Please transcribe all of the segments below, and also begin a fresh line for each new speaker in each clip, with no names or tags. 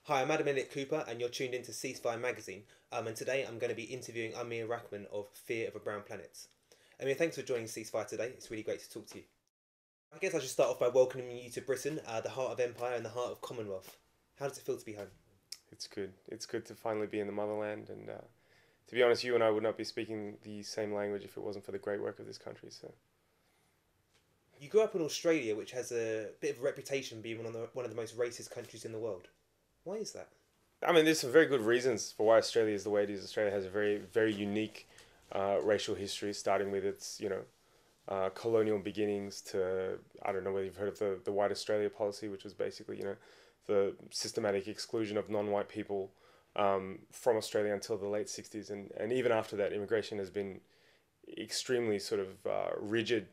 Hi, I'm Elliott-Cooper and you're tuned into Ceasefire magazine. And today I'm going to be interviewing Aamer Rahman of Fear of a Brown Planet. Aamer, thanks for joining Ceasefire today. It's really great to talk to you. I guess I should start off by welcoming you to Britain, the heart of empire and the heart of Commonwealth. How does it feel to be home?
It's good. It's good to finally be in the motherland, and to be honest, you and I would not be speaking the same language if it wasn't for the great work of this country. So
You grew up in Australia, which has a bit of a reputation being one of the most racist countries in the world. Why is that?
I mean, there's some very good reasons for why Australia is the way it is. Australia has a very unique racial history, starting with its colonial beginnings to, I don't know whether you've heard of the White Australia policy, which was basically the systematic exclusion of non-white people from Australia until the late 60s, and even after that, immigration has been extremely sort of rigid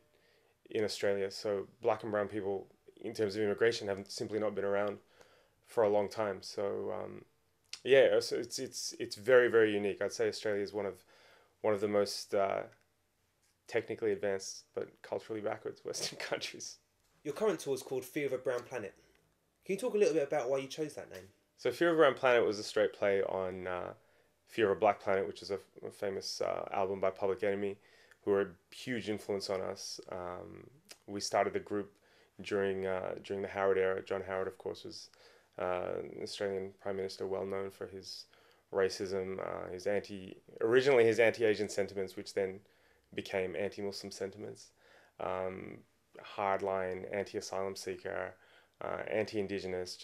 in Australia. So black and brown people, in terms of immigration, have simply not been around for a long time. So yeah, so it's very unique. I'd say Australia is one of the most technically advanced but culturally backwards Western countries.
Your current tour is called Fear of a Brown Planet. Can you talk a little bit about why you chose that name?
So Fear of a Brown Planet was a straight play on Fear of a Black Planet, which is a famous album by Public Enemy, who were a huge influence on us. We started the group during the Howard era. John Howard, of course, was an Australian Prime Minister, well known for his racism, originally his anti-Asian sentiments, which then became anti-Muslim sentiments, hardline, anti-asylum seeker, anti-indigenous,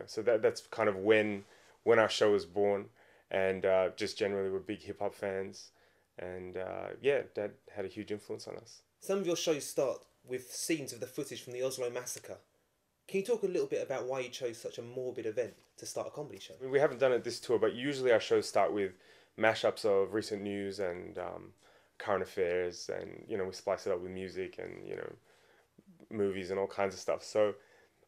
so that's kind of when our show was born, and just generally we're big hip hop fans, and yeah, that had a huge influence on us.
Some of your shows start with scenes of the footage from the Oslo massacre. Can you talk a little bit about why you chose such a morbid event to start a comedy show?
I mean, we haven't done it this tour, but usually our shows start with mashups of recent news and current affairs, and we splice it up with music and movies and all kinds of stuff. So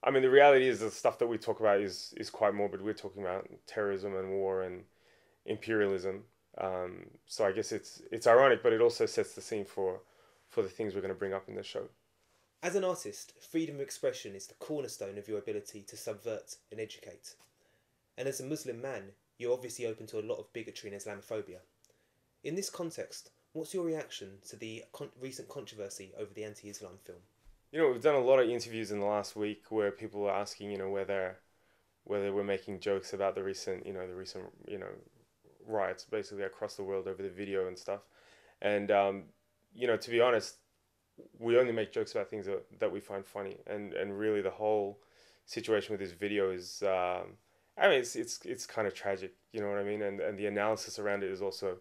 I mean, the reality is the stuff that we talk about is quite morbid. We're talking about terrorism and war and imperialism. So I guess it's ironic, but it also sets the scene for the things we're going to bring up in the show.
As an artist, freedom of expression is the cornerstone of your ability to subvert and educate. And as a Muslim man, you're obviously open to a lot of bigotry and Islamophobia. In this context, what's your reaction to the recent controversy over the anti-Islam film?
We've done a lot of interviews in the last week where people are asking, whether we're making jokes about the recent riots basically across the world over the video and stuff. And to be honest, we only make jokes about things that we find funny. And really the whole situation with this video is, I mean, it's kind of tragic, you know what I mean? And the analysis around it is also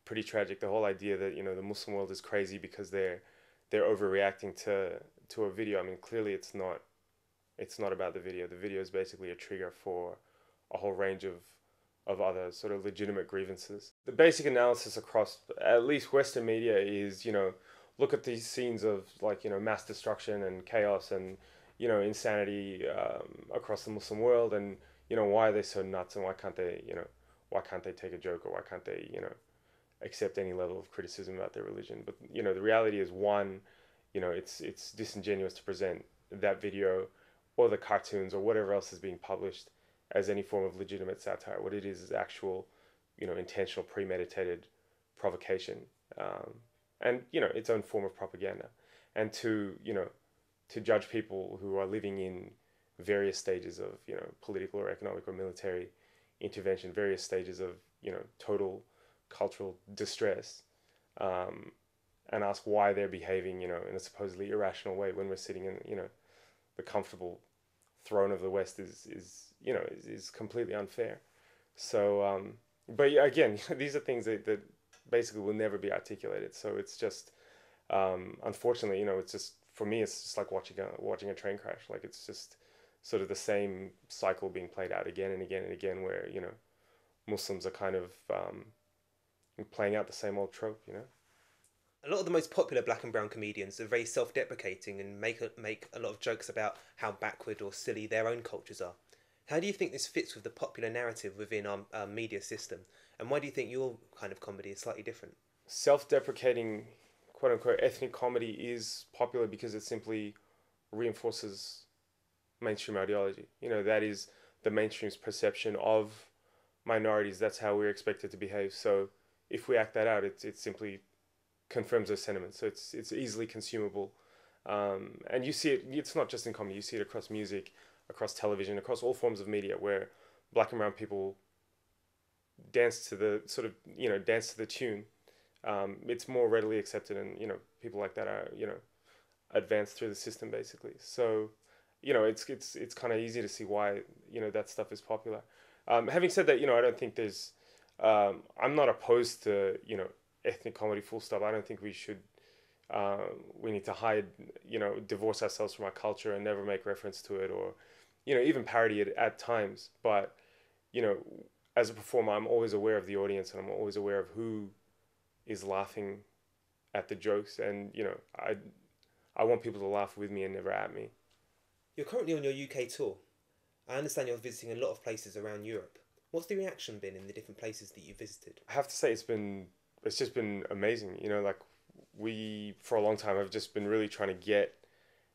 pretty tragic. The whole idea that, the Muslim world is crazy because they're overreacting to a video. I mean, clearly it's not about the video. The video is basically a trigger for a whole range of other sort of legitimate grievances. The basic analysis across at least Western media is, look at these scenes of mass destruction and chaos and insanity across the Muslim world, and why are they so nuts, and why can't they take a joke, or why can't they accept any level of criticism about their religion? But the reality is, one, it's disingenuous to present that video or the cartoons or whatever else is being published as any form of legitimate satire. What it is actual, intentional, premeditated provocation, and its own form of propaganda. And to judge people who are living in various stages of political or economic or military intervention, various stages of total cultural distress, and ask why they're behaving, in a supposedly irrational way when we're sitting in, the comfortable throne of the West is completely unfair. So, but yeah, again, these are things that basically will never be articulated. So it's just, unfortunately, it's just, for me, it's just like watching a train crash. Like, it's just sort of the same cycle being played out again and again and again, where, Muslims are kind of playing out the same old trope,
A lot of the most popular black and brown comedians are very self-deprecating and make a lot of jokes about how backward or silly their own cultures are. How do you think this fits with the popular narrative within our media system? And why do you think your kind of comedy is slightly different?
Self-deprecating, quote-unquote, ethnic comedy is popular because it simply reinforces mainstream ideology. That is the mainstream's perception of minorities. That's how we're expected to behave. So if we act that out, it simply confirms those sentiments. So it's easily consumable, and you see it. It's not just in comedy. You see it across music, across television, across all forms of media, where black and brown people dance to the sort of dance to the tune. It's more readily accepted, and people like that are advanced through the system basically. So it's kind of easy to see why that stuff is popular. Having said that, I don't think there's I'm not opposed to ethnic comedy full stop. I don't think we should we need to hide, divorce ourselves from our culture and never make reference to it, or even parody it at times. But as a performer, I'm always aware of the audience, and I'm always aware of who is laughing at the jokes, and I want people to laugh with me and never at me.
You're currently on your UK tour. I understand you're visiting a lot of places around Europe. What's the reaction been in the different places that you visited?
I have to say it's just been amazing. Like we for a long time have just been really trying to get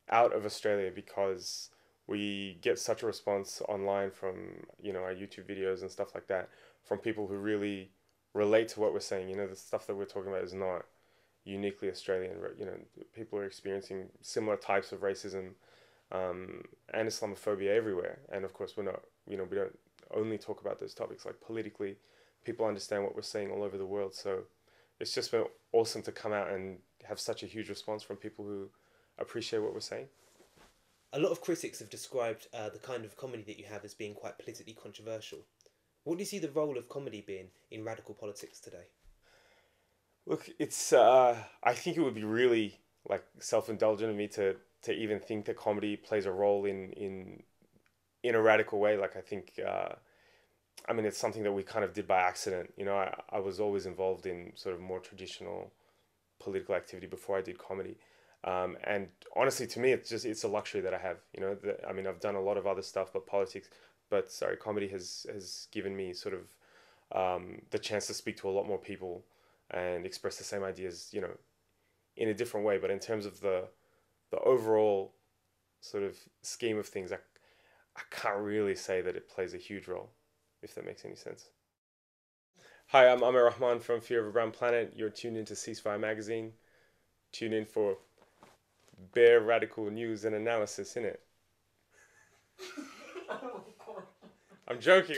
out of Australia, because we get such a response online from our YouTube videos and stuff like that, from people who really relate to what we're saying. The stuff that we're talking about is not uniquely Australian. People are experiencing similar types of racism and Islamophobia everywhere. And of course, we're not, we don't only talk about those topics. Like politically, people understand what we're saying all over the world. So it's just been awesome to come out and have such a huge response from people who appreciate what we're saying.
A lot of critics have described the kind of comedy that you have as being quite politically controversial. What do you see the role of comedy being in radical politics today?
Look, it's I think it would be really like self-indulgent of me to even think that comedy plays a role in a radical way. Like I think I mean, it's something that we kind of did by accident. I was always involved in sort of more traditional political activity before I did comedy. And honestly, to me, it's a luxury that I have. I mean, I've done a lot of other stuff, but comedy has given me sort of the chance to speak to a lot more people and express the same ideas, in a different way. But in terms of the overall sort of scheme of things, I can't really say that it plays a huge role, if that makes any sense. Hi, I'm Aamer Rahman from Fear of a Brown Planet. You're tuned into Ceasefire magazine. Tune in for bare radical news and analysis, innit? I'm joking.